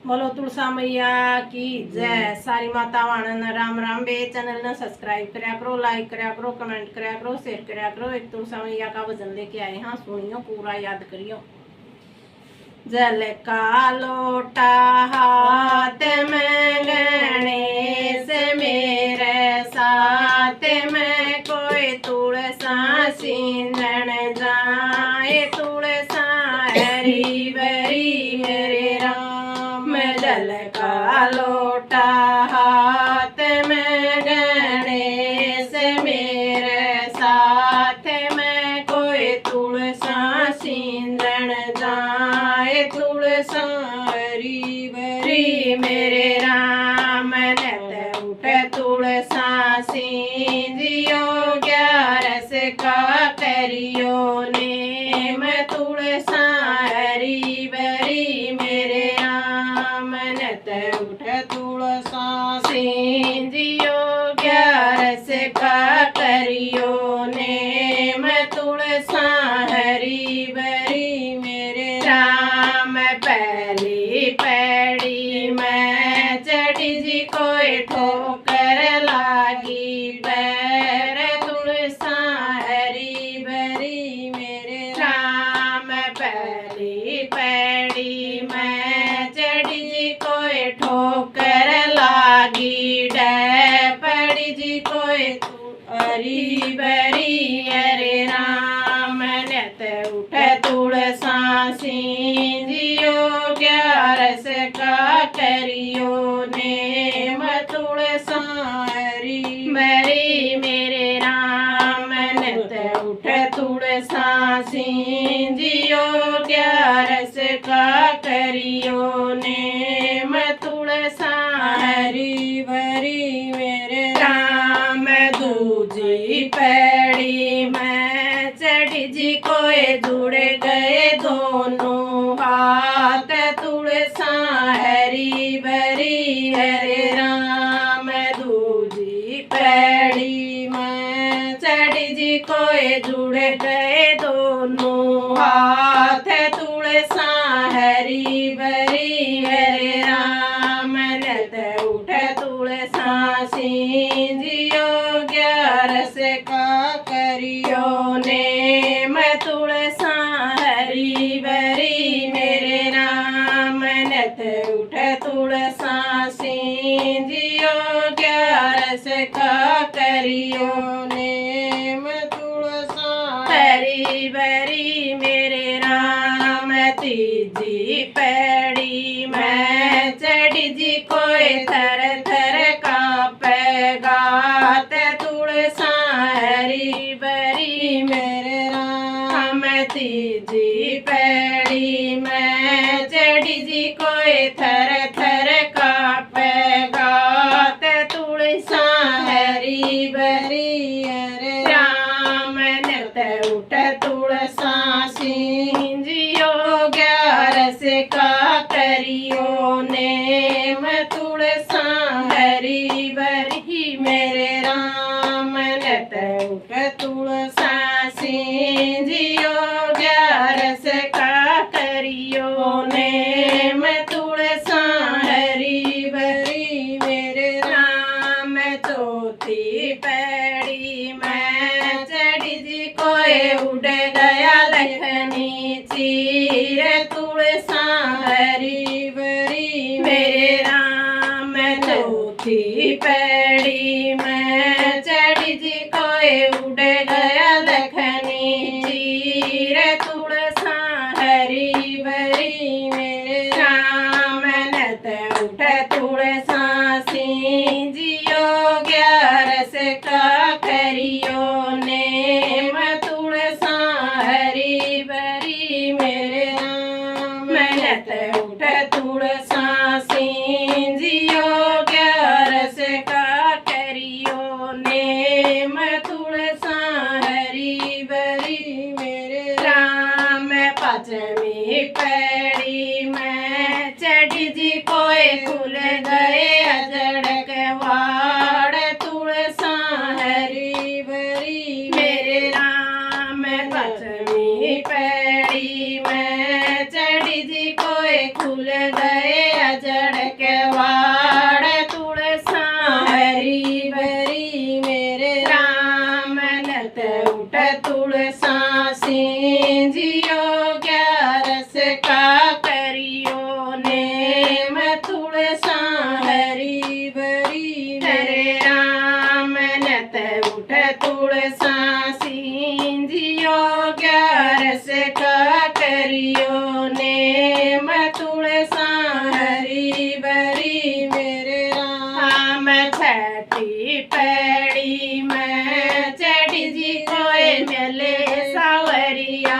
बोलो तुलसा मैया की जय। सारी मातावां ने राम राम। बे चैनल ने सब्सक्राइब करया करो, लाइक करया करो, कमेंट करया करो, शेयर करया करो। एक तुलसा मैया का भजन लेके आए हाँ, सुनियो पूरा याद करियो। जल का लोटा हाथ में गणेश मेरे साथ में, कोई तुलसा सींधन जाए तुलसा हरी बरी मेरे राम। जल का लोटा हाथ में गणेश मेरे साथ में, कोई तुलसा सींधन जाए तुलसा हरी बरी मेरे राम। नत उठ तुलसा सींजियो, 11 का करियो नेम तुलसा हरी बरी मेरे राम। नत उठ तुलसा सींजियो, 11 का करियो नेम तुलसा हरी बरी मेरे राम। पहली पैड़ी में चढ़ी जी कोई ठोकर लागी पैर, तुलसा हरी बरी मेरे राम। पहली पैड़ी में चढ़ी जी कोई ठोकर लागी पड़ी जी कोई हरी बरी हरे राम। नत उठ तुलसा सींजियो, 11 का करियो नेम तुलसा हरी बरी मेरे राम। नत उठ तुलसा सींजियो, 11 का करियो नेम तुलसा हरी बरी मेरे राम। दूजी पैड़ी में चढ़ी जी कोई जुड़ गए दोनों हाथ, तुलसा हरी बरी हरे राम। दूजी पैड़ी में चढ़ी जी कोई जुड़ गए दोनों हाथ, तुलसा हरी बरी हरे राम। नत उठ तुलसा सींजियो, 11 का करियो नेम तुलसा हरी बरी मेरे राम। नत उठ तुलसा सींजियो, 11 का करियो नेम तुलसा हरी बरी मेरे राम। तीजी पैड़ी में चढ़ी जी कोई थर थर कापेगात, तुलसा हरी बरी मेरे राम। तीजी पैड़ी में चढ़ी जी कोई थर थर कापेगात, तुलसा हरी बरी हरे राम। नत उठ तुलसा सींजियो, 11 का करियो नेम तुलसा हरी बरी मेरे राम। नत उठ तुलसा सींजियो, 11 का करियो नेम तुलसा हरी बरी मेरे राम। चौथी पैड़ी में चढ़ी जी कोई उड़ गया लखनी चीर, तुलसा हरी बरी मेरे राम। चौथी पैड़ी में चढ़ी जी कोई उड़ गया लखनी चीर, तुलसा हरी बरी मेरे राम। नत उठ तुलसा सींजियो, 11 का करियो नेम तुलसा हरी बरी मेरे राम। नत उठ तुलसा सींजियो, 11 का करियो नेम तुलसा हरी बरी मेरे राम। पांचवी पैड़ी में चढ़ी जी कोई खुल गए अजड़क वाड़, तुलसा हरी बरी मेरे राम। पांचवी पैड़ी में चढ़ी जी कोई खुल गए गए अजड़ के वाड़ तुलसा हरी भरी मेरे राम नत उठ तुलसा सिंजियो ग्यारस का करियो नेम तुलसा हरी भरी मेरे राम नत उठ तुलसा सिंजियो ग्यारस का करियो नेम तुलसा हरी भरी मेरे राम छठी पैड़ी में चढ़ी जी कोई मिले सावरिया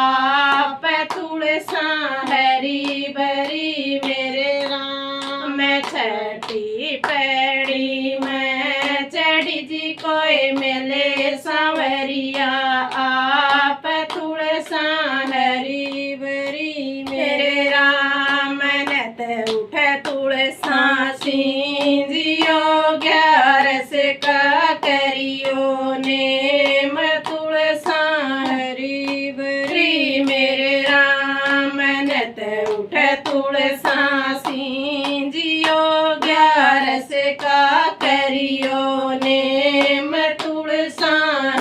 आप तुलसा हरी भरी मेरे राम छठी पैड़ी में चढ़ी जी कोई मिले सावरिया आप तुलसा हरी भरी मेरे राम नत उठ तुलसा सिंजियो ग्यारस का करियो नेम तुलसा हरी भरी मेरे राम नत उठ तुलसा सिंजियो ग्यारस का करियो नेम तुलसा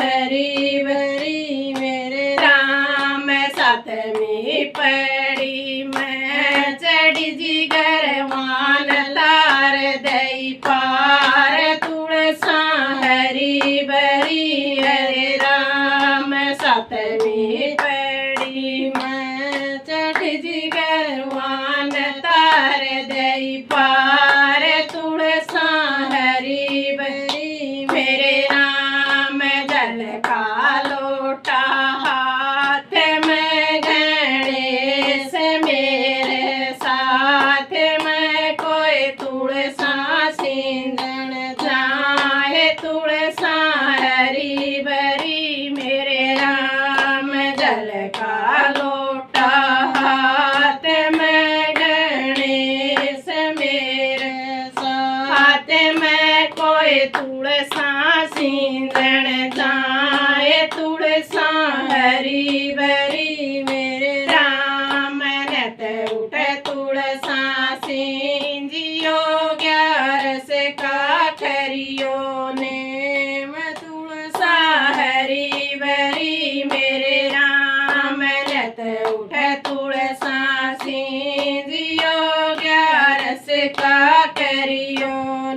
हरी भरी मेरे राम सातवीं पैड़ी में चढ़ी जी गरवान तार दई पार तुलसा हरी भरी हरे राम सातवीं पैड़ी में चढ़ी जी गरवान तार दई पार तुलसा हरी भरी मेरे राम जल का लोटा हाथ में गणेश मेरे साथ में कोई तुलसा सिंधन जाए तुलसा हरी भरी मेरे राम जल का लोटा हाथ में गणेश मेरे साथ में कोई तुलसा सिंधन जाए तुलसा हरी भरी मेरे राम नत उठ तुलसा सिंजियो ग्यारस का करियो नेम तुलसा हरी भरी मेरे राम नत उठ तुलसा सिंजियो ग्यारस का करियो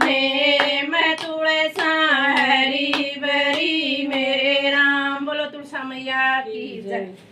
नेम तुलसा हरी भरी मेरे राम। बोलो तुलसा मैया की जय।